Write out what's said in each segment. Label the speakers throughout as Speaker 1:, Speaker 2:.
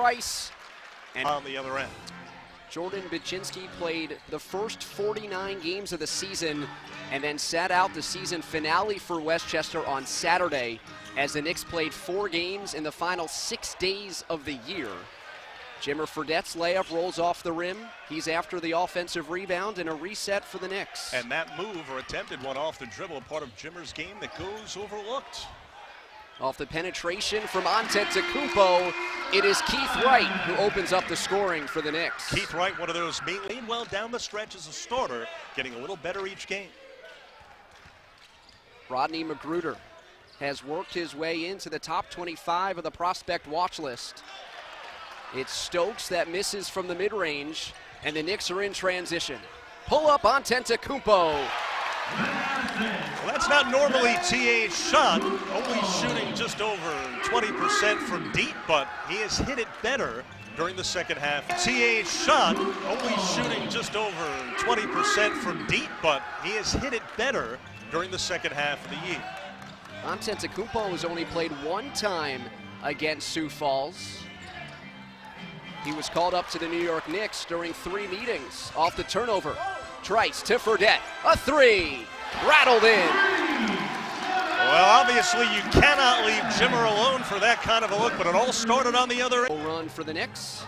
Speaker 1: Trice. And
Speaker 2: on the other end.
Speaker 1: Jordan Baczynski played the first 49 games of the season and then sat out the season finale for Westchester on Saturday as the Knicks played 4 games in the final 6 days of the year. Jimmer Fredette's layup rolls off the rim. He's after the offensive rebound and a reset for the Knicks.
Speaker 2: And that move, or attempted one off the dribble, part of Jimmer's game that goes overlooked.
Speaker 1: Off the penetration from Antetokounmpo, it is Keith Wright who opens up the scoring for the Knicks.
Speaker 2: Keith Wright, one of those mainly well down the stretch as a starter, getting a little better each game.
Speaker 1: Rodney Magruder has worked his way into the top 25 of the prospect watch list. It's Stokes that misses from the mid-range, and the Knicks are in transition. Pull up Antetokounmpo.
Speaker 2: Well, that's not normally TA's shot, only shooting just over 20% from deep, but he has hit it better during the second half. TA's shot, only shooting just over 20% from deep, but he has hit it better during the second half of the year.
Speaker 1: Antetokounmpo has only played 1 time against Sioux Falls. He was called up to the New York Knicks during 3 meetings. Off the turnover, Trice to Fredette, a 3, rattled in.
Speaker 2: Well, obviously you cannot leave Jimmer alone for that kind of a look, but it all started on the other end.
Speaker 1: Run for the Knicks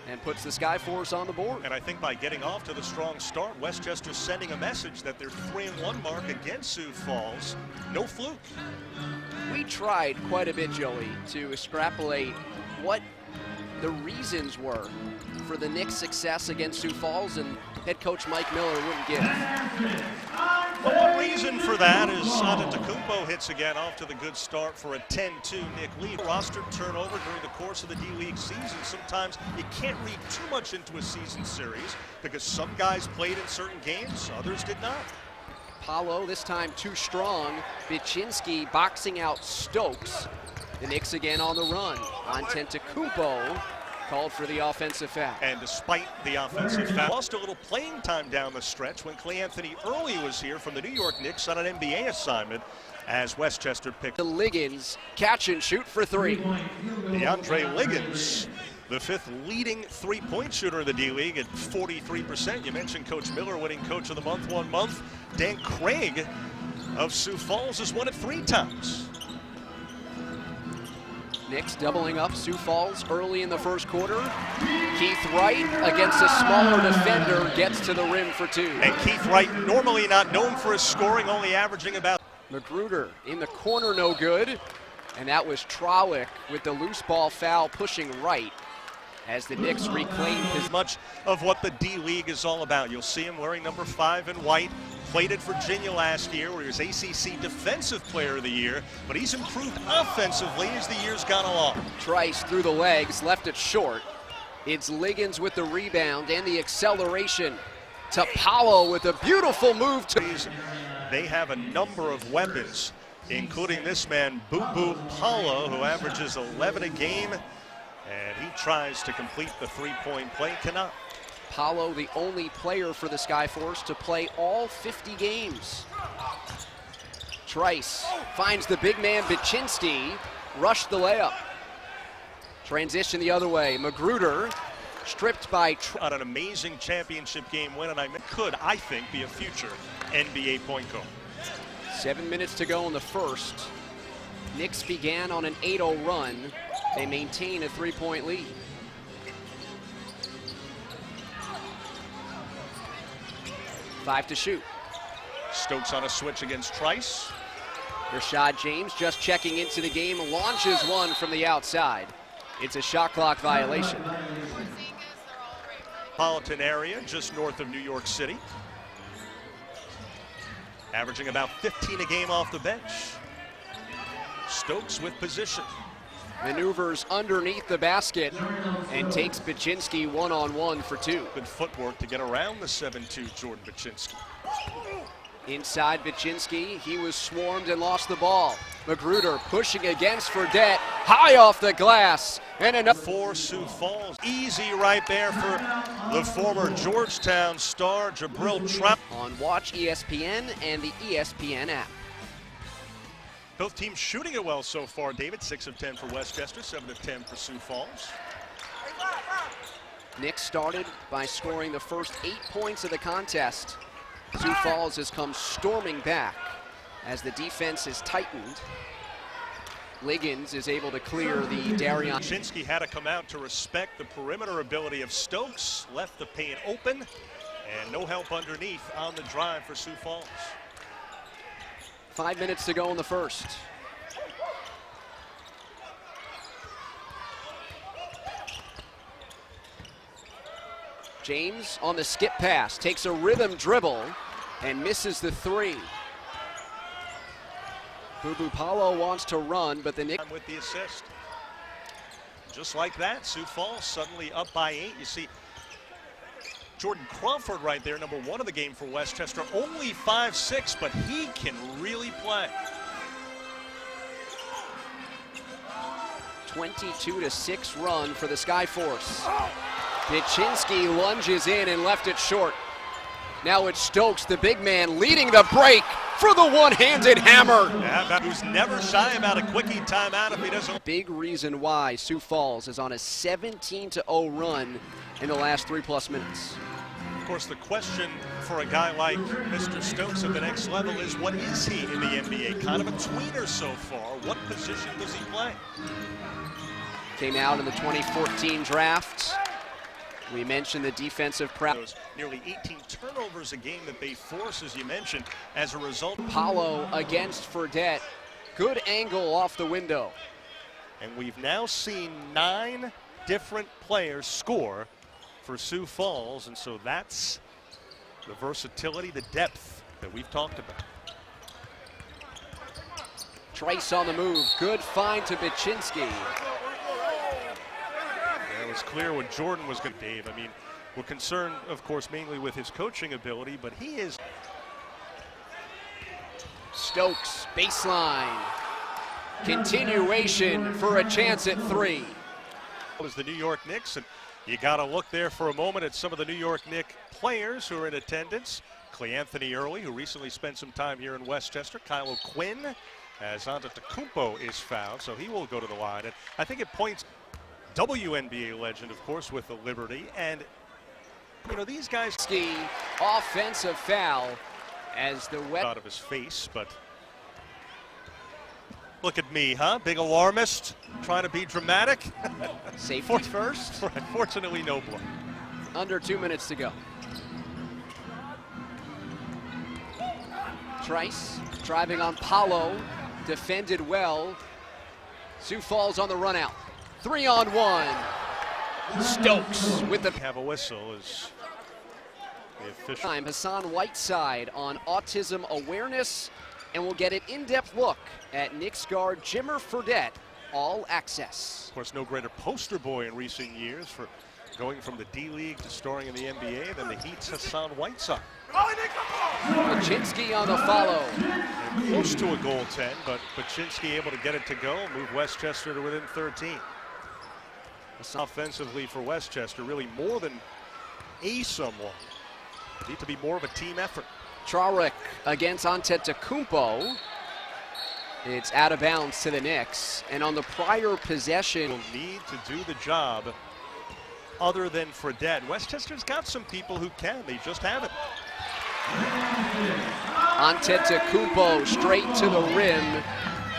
Speaker 1: and puts the Skyforce on the board.
Speaker 2: And I think by getting off to the strong start, Westchester's sending a message that their 3-1 mark against Sioux Falls, no fluke.
Speaker 1: We tried quite a bit, Joey, to extrapolate what the reasons were for the Knicks' success against Sioux Falls, and head coach Mike Miller wouldn't give.
Speaker 2: Well, one reason for that is Antetokounmpo hits again off to the good start for a 10-2 Knick lead. Roster turnover during the course of the D-League season. Sometimes you can't read too much into a season series because some guys played in certain games, others did not.
Speaker 1: PALO this time too strong. Baczynski boxing out Stokes. The Knicks again on the run. Antetokounmpo called for the offensive foul.
Speaker 2: And despite the offensive foul, lost a little playing time down the stretch when Clay Anthony Early was here from the New York Knicks on an NBA assignment as Westchester picked.
Speaker 1: The Liggins catch and shoot for 3.
Speaker 2: DeAndre Liggins, the 5th leading 3-point shooter in the D-League at 43%. You mentioned Coach Miller winning Coach of the Month 1 month. Dan Craig of Sioux Falls has won it 3 times.
Speaker 1: Knicks doubling up Sioux Falls early in the first quarter. Keith Wright against a smaller defender gets to the rim for 2.
Speaker 2: And Keith Wright, normally not known for his scoring, only averaging about.
Speaker 1: Magruder in the corner, no good. And that was Trowick with the loose ball foul pushing Wright as the Knicks reclaim his.
Speaker 2: Much of what the D-League is all about. You'll see him wearing number 5 in white. Played at Virginia last year where he was ACC Defensive Player of the Year, but he's improved offensively as the year's gone along.
Speaker 1: Trice through the legs, left it short. It's Liggins with the rebound and the acceleration to PALO with a beautiful move to.
Speaker 2: They have a number of weapons, including this man, Bubu PALO, who averages 11 a game, and he tries to complete the 3-point play, cannot.
Speaker 1: PALO, the only player for the Skyforce to play all 50 games. Trice finds the big man Baczynski, rushed the layup. Transition the other way. Magruder stripped by.
Speaker 2: On an amazing championship game win, and I think, be a future NBA point guard.
Speaker 1: 7 minutes to go in the first. Knicks began on an 8-0 run. They maintain a 3-point lead. Five to shoot.
Speaker 2: Stokes on a switch against Trice.
Speaker 1: Rashad James just checking into the game, launches one from the outside. It's a shot clock violation.
Speaker 2: Metropolitan area just north of New York City. Averaging about 15 a game off the bench. Stokes with position.
Speaker 1: Maneuvers underneath the basket and takes Baczynski one-on-one for 2.
Speaker 2: Good footwork to get around the 7'2" Jordan Baczynski.
Speaker 1: Inside Baczynski, he was swarmed and lost the ball. Magruder pushing against Fredette, high off the glass, and enough.
Speaker 2: For Sioux Falls, easy right there for the former Georgetown star, Jabril Trout.
Speaker 1: On Watch ESPN and the ESPN app.
Speaker 2: Both teams shooting it well so far, David. 6 of 10 for Westchester, 7 of 10 for Sioux Falls.
Speaker 1: Nick started by scoring the first 8 points of the contest. Sioux Falls has come storming back as the defense is tightened. Liggins is able to clear the Darion.
Speaker 2: Baczynski had to come out to respect the perimeter ability of Stokes, left the paint open, and no help underneath on the drive for Sioux Falls.
Speaker 1: 5 minutes to go in the first. James on the skip pass, takes a rhythm dribble and misses the three. Bubu PALO wants to run, but the Knicks
Speaker 2: with the assist. Just like that, Sioux Falls suddenly up by 8. You see Jordan Crawford right there, number 1 of the game for Westchester, only 5'6", but he can really play.
Speaker 1: 22-6 run for the Skyforce. Baczynski lunges in and left it short. Now it's Stokes, the big man, leading the break for the one-handed hammer.
Speaker 2: Yeah, who's never shy about a quickie timeout if he doesn't.
Speaker 1: Big reason why Sioux Falls is on a 17-0 run in the last 3+ minutes.
Speaker 2: Of course, the question for a guy like Mr. Stokes at the next level is, what is he in the NBA? Kind of a tweener so far. What position does he play?
Speaker 1: Came out in the 2014 draft. We mentioned the defensive prowess.
Speaker 2: Nearly 18 turnovers a game that they force, as you mentioned, as a result.
Speaker 1: PALO against Fredette. Good angle off the window.
Speaker 2: And we've now seen 9 different players score for Sioux Falls, and so that's the versatility, the depth that we've talked about.
Speaker 1: Trice on the move. Good find to Baczynski.
Speaker 2: It was clear when Jordan was going to Dave. I mean, we're concerned, of course, mainly with his coaching ability, but he is.
Speaker 1: Stokes, baseline. Continuation for a chance at 3.
Speaker 2: It was the New York Knicks, and you got to look there for a moment at some of the New York Knicks players who are in attendance. Cleanthony Early, who recently spent some time here in Westchester. Kylo Quinn, as Antetokounmpo is fouled, so he will go to the line. And I think it points. WNBA legend, of course, with the Liberty, and you know these guys.
Speaker 1: Offensive foul as the
Speaker 2: out of his face, but look at me, huh? Big alarmist, trying to be dramatic.
Speaker 1: Safety first.
Speaker 2: Right, fortunately, no blood.
Speaker 1: Under 2 minutes to go. Trice driving on PALO, defended well. Sioux Falls on the run out. 3-on-1. Stokes with the
Speaker 2: have a whistle is the official.
Speaker 1: Time Hassan Whiteside on autism awareness, and we'll get an in-depth look at Knicks guard Jimmer Fredette, all access.
Speaker 2: Of course, no greater poster boy in recent years for going from the D-League to starring in the NBA than the Heat's Hassan Whiteside.
Speaker 1: Baczynski on the follow.
Speaker 2: And close to a goaltend, but Baczynski able to get it to go, move Westchester to within 13. Offensively for Westchester, really more than someone. Need to be more of a team effort.
Speaker 1: Trawick against Antetokounmpo. It's out of bounds to the Knicks. And on the prior possession,
Speaker 2: will need to do the job other than Fredette. Westchester's got some people who can, they just haven't.
Speaker 1: Antetokounmpo straight to the rim.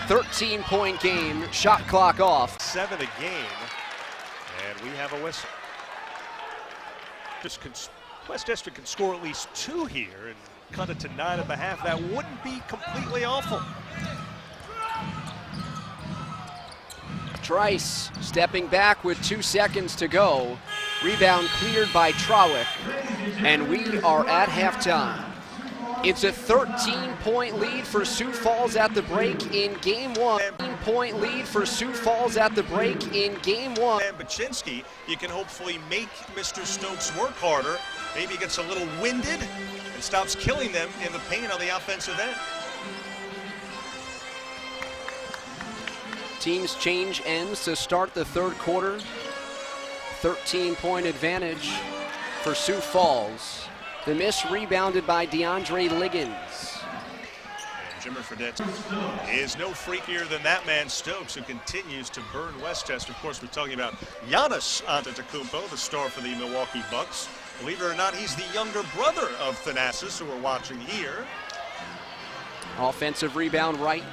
Speaker 1: 13-point game, shot clock off.
Speaker 2: 7 a game, and we have a whistle. Westchester can score at least 2 here and cut it to 9.5. That wouldn't be completely awful.
Speaker 1: Trice stepping back with 2 seconds to go. Rebound cleared by Trawick, and we are at halftime. It's a 13-point lead for Sioux Falls at the break in game 1. 13-point lead for Sioux Falls at the break in game 1.
Speaker 2: And Baczynski, you can hopefully make Mr. Stokes work harder. Maybe he gets a little winded and stops killing them in the paint on the offensive end.
Speaker 1: Teams change ends to start the third quarter. 13-point advantage for Sioux Falls. The miss rebounded by DeAndre Liggins.
Speaker 2: Jimmer Fredette is no freakier than that man Stokes, who continues to burn Westchester. Of course, we're talking about Giannis Antetokounmpo, the star for the Milwaukee Bucks. Believe it or not, he's the younger brother of Thanasis, who we're watching here.
Speaker 1: Offensive rebound right.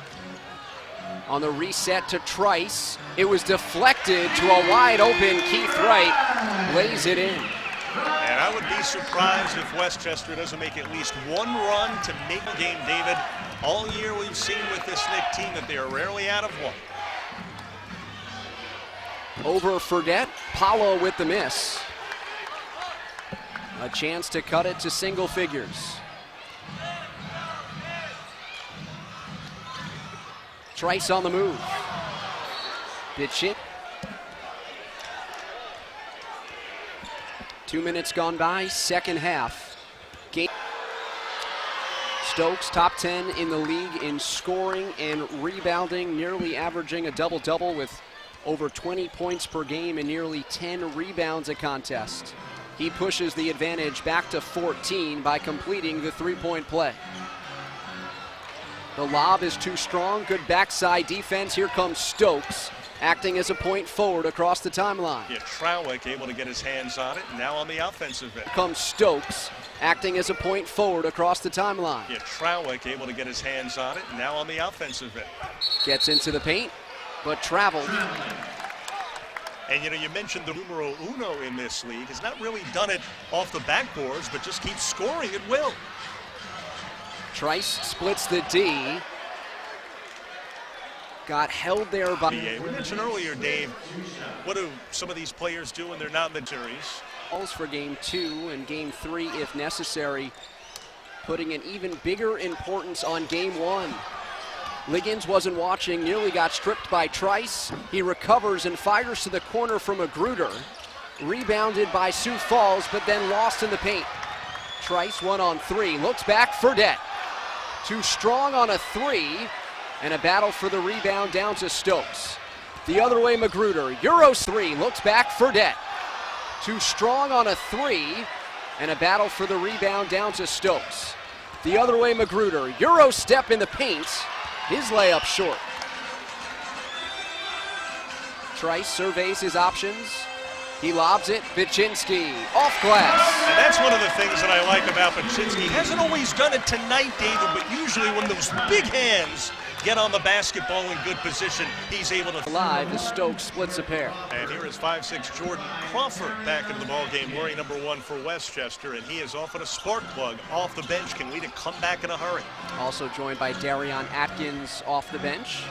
Speaker 1: On the reset to Trice. It was deflected to a wide open Keith Wright. Lays it in.
Speaker 2: And I would be surprised if Westchester doesn't make at least one run to make the game, David. All year we've seen with this Knick team that they are rarely out of one.
Speaker 1: Over Fredette. Paolo with the miss. A chance to cut it to single figures. Trice on the move. Pitch it. 2 minutes gone by, second half. Game. Stokes, top 10 in the league in scoring and rebounding, nearly averaging a double-double with over 20 points per game and nearly 10 rebounds a contest. He pushes the advantage back to 14 by completing the three-point play. The lob is too strong. Good backside defense. Here comes Stokes, acting as a point forward across the timeline.
Speaker 2: Yeah, Trowick able to get his hands on it. Now on the offensive end.
Speaker 1: Comes Stokes, acting as a point forward across the timeline.
Speaker 2: Yeah, Trowick able to get his hands on it. Now on the offensive end.
Speaker 1: Gets into the paint, but traveled.
Speaker 2: And, you know, you mentioned the numero uno in this league. Has not really done it off the backboards, but just keeps scoring at will.
Speaker 1: Trice splits the D. Got held there by...
Speaker 2: We mentioned earlier, Dave, what do some of these players do when they're not in the series?
Speaker 1: Calls for game 2 and game 3 if necessary, putting an even bigger importance on game 1. Liggins wasn't watching, nearly got stripped by Trice. He recovers and fires to the corner from Magruder. Rebounded by Sioux Falls, but then lost in the paint. Trice 1-on-3, looks back, Fredette. Too strong on a 3, and a battle for the rebound down to Stokes. The other way, Magruder, Euros 3, looks back, Fredette. Too strong on a 3, and a battle for the rebound down to Stokes. The other way, Magruder, Euro step in the paint, his layup short. Trice surveys his options. He lobs it, Baczynski, off glass.
Speaker 2: And that's one of the things that I like about Baczynski. Hasn't always done it tonight, David, but usually when those big hands get on the basketball in good position, he's able to...
Speaker 1: Live as Stokes splits a pair.
Speaker 2: And here is 5'6" Jordan Crawford back into the ballgame, wearing number 1 for Westchester, and he is often a spark plug off the bench, can lead a comeback in a hurry.
Speaker 1: Also joined by Darion Atkins off the bench.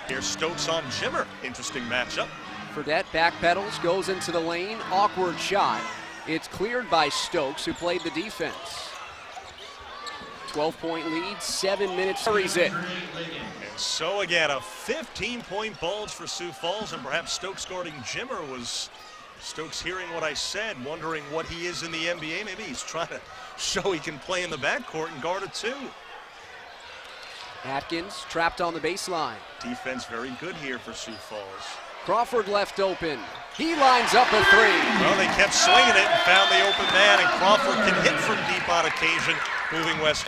Speaker 2: Here's Stokes on Jimmer, interesting matchup.
Speaker 1: Fredette backpedals, goes into the lane, awkward shot. It's cleared by Stokes, who played the defense. 12-point lead, 7 minutes, carries it.
Speaker 2: And so again, a 15-point bulge for Sioux Falls, and perhaps Stokes guarding Jimmer was Stokes hearing what I said, wondering what he is in the NBA. Maybe he's trying to show he can play in the backcourt and guard it too.
Speaker 1: Atkins trapped on the baseline.
Speaker 2: Defense very good here for Sioux Falls.
Speaker 1: Crawford left open. He lines up a 3.
Speaker 2: Well, they kept swinging it and found the open man, and Crawford can hit from deep on occasion, moving west.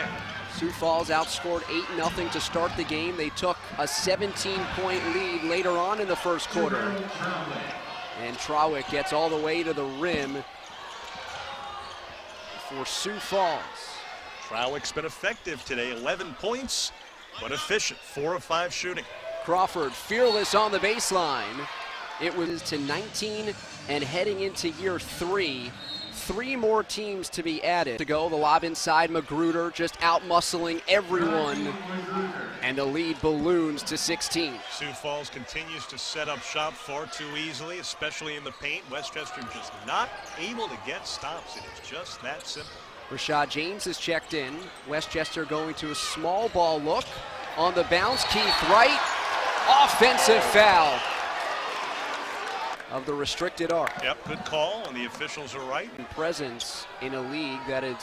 Speaker 1: Sioux Falls outscored 8-0 to start the game. They took a 17-point lead later on in the first quarter. And Trowick gets all the way to the rim for Sioux Falls.
Speaker 2: Trowick's been effective today, 11 points, but efficient, 4 of 5 shooting.
Speaker 1: Crawford fearless on the baseline. It was to 19 and heading into year 3. 3 more teams to be added. To go, the lob inside, Magruder just out-muscling everyone. And the lead balloons to 16.
Speaker 2: Sioux Falls continues to set up shop far too easily, especially in the paint. Westchester just not able to get stops. It is just that simple.
Speaker 1: Rashad James is checked in. Westchester going to a small ball look. On the bounce, Keith Wright. Offensive foul of the restricted arc.
Speaker 2: Yep, good call, and the officials are right.
Speaker 1: Presence in a league that is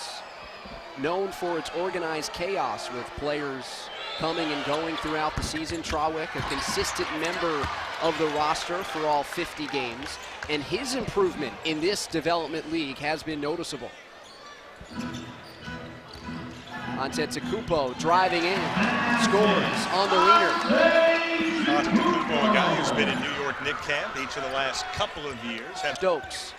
Speaker 1: known for its organized chaos with players coming and going throughout the season. Trowick, a consistent member of the roster for all 50 games, and his improvement in this development league has been noticeable. Antetokounmpo driving in, scores on the wiener.
Speaker 2: Antetokounmpo, a guy who's been in New York Knicks camp each of the last couple of years.
Speaker 1: Stokes,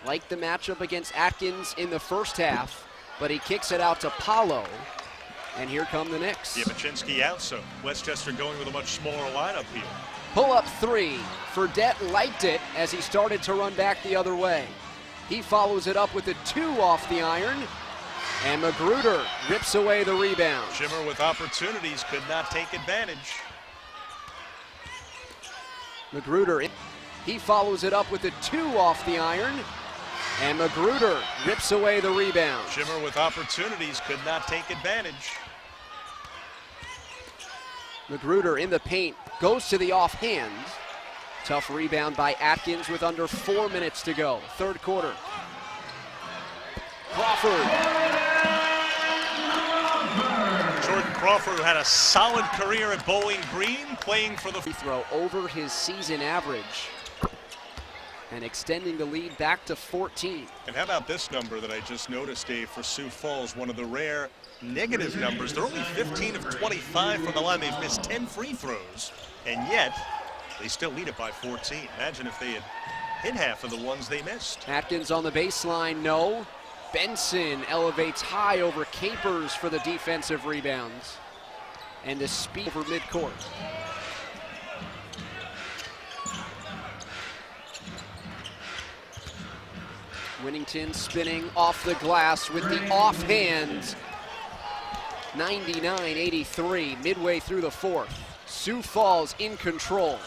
Speaker 1: like the matchup against Atkins in the first half, but he kicks it out to PALO, and here come the Knicks.
Speaker 2: Yeah, Buczynski out, so Westchester going with a much smaller lineup here.
Speaker 1: Pull-up three. Fredette liked it as he started to run back the other way. He follows it up with a 2 off the iron, and Magruder rips away the rebound.
Speaker 2: Jimmer with opportunities, could not take advantage.
Speaker 1: Magruder, he follows it up with a 2 off the iron, and Magruder rips away the rebound.
Speaker 2: Jimmer with opportunities, could not take advantage.
Speaker 1: Magruder in the paint, goes to the offhand. Tough rebound by Atkins with under 4 minutes to go. Third quarter. Crawford.
Speaker 2: Jordan Crawford had a solid career at Bowling Green, playing for the
Speaker 1: free throw over his season average and extending the lead back to 14.
Speaker 2: And how about this number that I just noticed, Dave, for Sioux Falls, one of the rare negative numbers. They're only 15 of 25 from the line. They've missed 10 free throws, and yet they still lead it by 14. Imagine if they had hit half of the ones they missed.
Speaker 1: Atkins on the baseline, no. Benson elevates high over Capers for the defensive rebounds. And the speed over midcourt. Winnington spinning off the glass with the offhand. 99-83, midway through the fourth. Sioux Falls in control.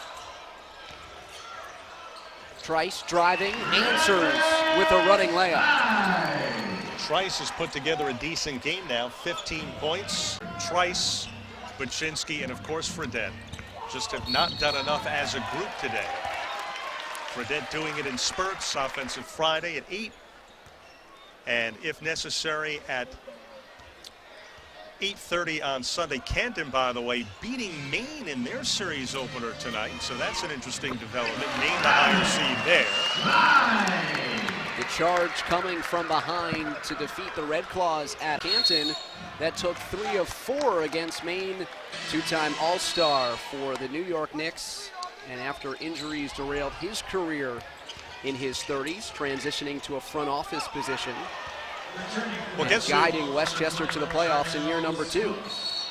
Speaker 1: Trice driving, answers with a running layup.
Speaker 2: Trice has put together a decent game now, 15 points. Trice, Buczynski, and of course Fredette just have not done enough as a group today. Fredette doing it in spurts, offensive Friday at 8, and if necessary at 8:30 on Sunday. Canton, by the way, beating Maine in their series opener tonight, so that's an interesting development. Maine the higher seed there.
Speaker 1: The charge coming from behind to defeat the Red Claws at Canton. That took 3 of 4 against Maine. Two-time All-Star for the New York Knicks, and after injuries derailed his career in his 30s, transitioning to a front office position.
Speaker 2: Well, guess
Speaker 1: guiding Westchester to the playoffs in year number 2.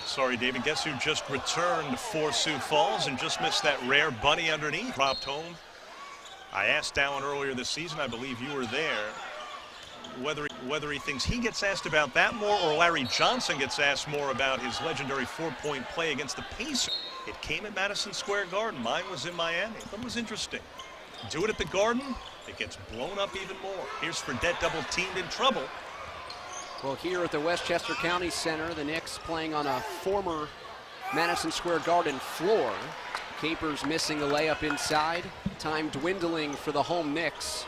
Speaker 2: Sorry, David. Guess who just returned for Sioux Falls and just missed that rare bunny underneath? Dropped home. I asked Allen earlier this season, I believe you were there, whether he thinks he gets asked about that more or Larry Johnson gets asked more about his legendary 4-point play against the Pacers. It came at Madison Square Garden. Mine was in Miami. That was interesting. Do it at the Garden, it gets blown up even more. Here's Fredette double-teamed in trouble.
Speaker 1: Well, here at the Westchester County Center, the Knicks playing on a former Madison Square Garden floor. Capers missing a layup inside. Time dwindling for the home Knicks.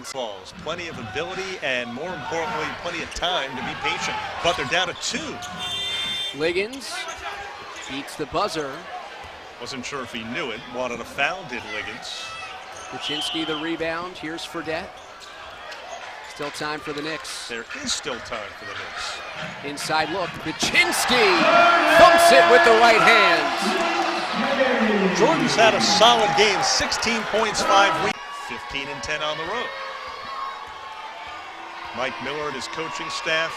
Speaker 2: Falls, plenty of ability and, more importantly, plenty of time to be patient. But they're down to 2.
Speaker 1: Liggins beats the buzzer.
Speaker 2: Wasn't sure if he knew it. Wanted a foul, did Liggins.
Speaker 1: Buczynski the rebound. Here's Fredette. Still time for the Knicks.
Speaker 2: There is still time for the Knicks.
Speaker 1: Inside look. Buczynski thumps it with the right hand.
Speaker 2: Jordan's had a solid game. 16 points, 5 rebounds. 15 and 10 on the road. Mike Miller and his coaching staff.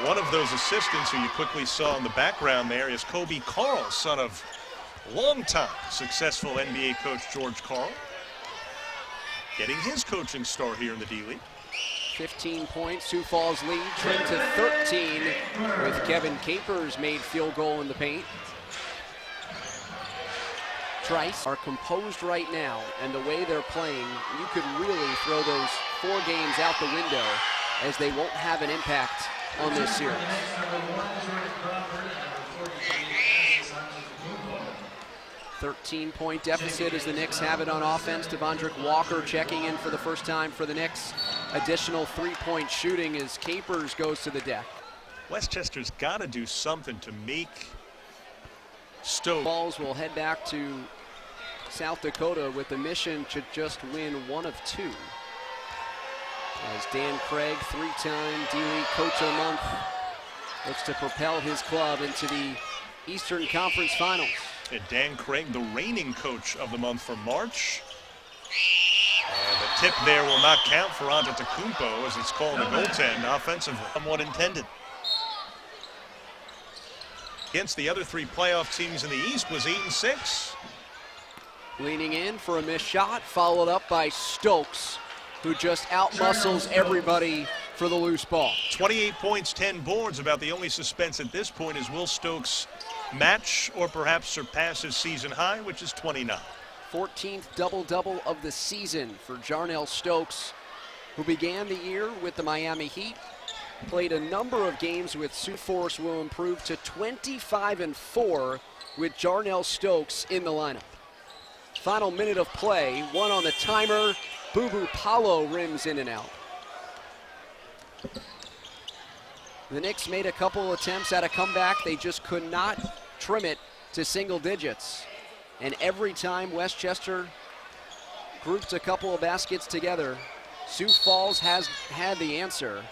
Speaker 2: One of those assistants who you quickly saw in the background there is Kobe Carl, son of longtime successful NBA coach George Carl. Getting his coaching start here in the D-League.
Speaker 1: 15 points, Sioux Falls lead, trimmed to 13 with Kevin Capers made field goal in the paint. Trice are composed right now, and the way they're playing, you could really throw those 4 games out the window as they won't have an impact on this series. 13-point deficit as the Knicks have it on offense. Devondrick Walker checking in for the first time for the Knicks. Additional 3-point shooting as Capers goes to the deck.
Speaker 2: Westchester's got to do something to make Stowe.
Speaker 1: Falls will head back to South Dakota with the mission to just win 1 of 2. As Dan Craig, 3-time D-League Coach of the Month, looks to propel his club into the Eastern Conference Finals.
Speaker 2: And Dan Craig, the reigning coach of the month for March. And the tip there will not count for Antetokounmpo as it's called a goaltend offensively. Somewhat intended. Against the other three playoff teams in the East was 8-6.
Speaker 1: Leaning in for a missed shot, followed up by Stokes, who just outmuscles everybody for the loose ball.
Speaker 2: 28 points, 10 boards. About the only suspense at this point is will Stokes match or perhaps surpass his season high, which is 29.
Speaker 1: 14th double-double of the season for Jarnell Stokes, who began the year with the Miami Heat, played a number of games with Sioux Force, will improve to 25-4 with Jarnell Stokes in the lineup. Final minute of play, one on the timer. Bubu PALO rims in and out. The Knicks made a couple attempts at a comeback. They just could not trim it to single digits. And every time Westchester grouped a couple of baskets together, Sioux Falls has had the answer.